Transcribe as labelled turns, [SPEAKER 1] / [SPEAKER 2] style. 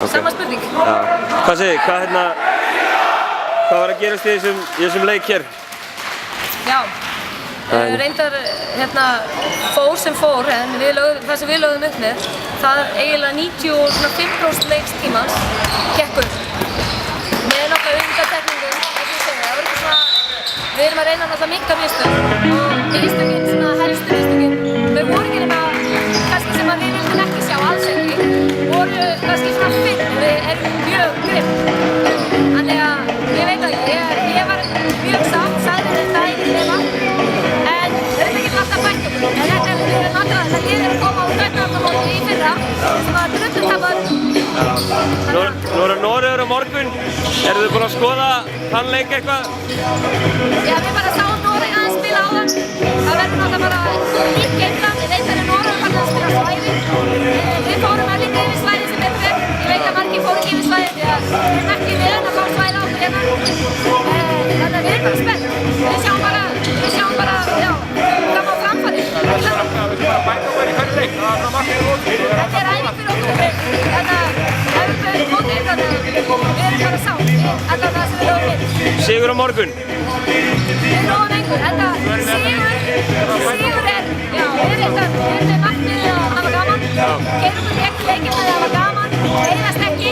[SPEAKER 1] Sama spurning.
[SPEAKER 2] Já. Hvað segir þið? Hvað var að gerast í þessum leik hér?
[SPEAKER 1] Já, reyndar fór sem fór, en það sem við lögðum upp með, það eiginlega 95% leikstímans gekk upp. Með náttúrulega undantekningum, við erum að reyna náttúrulega að minnka mistök og einstakinn, helstu mistökin, þau voru ekki nema kannski sem við vildum ekki sjá alls ekki, voru kannski svona fyrr og við erum mjög grimm. Þannig að ég veit að ég var mjög sátt, sagði þetta í nema, en þetta getur alltaf bætt okkur. En þetta er náttúrulega, þetta er að koma úr Kaupmannahafnarmóti í fyrra, sem var drullutapar.
[SPEAKER 2] Nú eru Noregur á morgun, eru þið búin að skoða þann leik eitthvað?
[SPEAKER 1] Já, við bara sáum Noreg aðeins spila á þann. Það verður náttúrulega bara lík England, ég veit að Noregur var að spila svæði. Við fórum að líka yfir svæði sem betur verð. Ég veit að margir fóru ekki yfir svæði því að við erum ekki við að fá svæði á okkur hérna. Þannig að við erum bara spennt. Við sjáum bara, já, fram á framfæri.
[SPEAKER 3] Við bara bæta okkur í hverju leik, það var margir lókið.
[SPEAKER 1] Þetta er æfing fyrir okkur. Þetta er mótið, þannig að við erum bara sátt. Þetta er það sem við lögum við.
[SPEAKER 2] Sigur á morgun?
[SPEAKER 1] Við lofum einhver. Þetta sigur er, já, við erum með markmiðið að hafa gaman. Gerum við gegn leikinn að hafa gaman, leiðast ekki.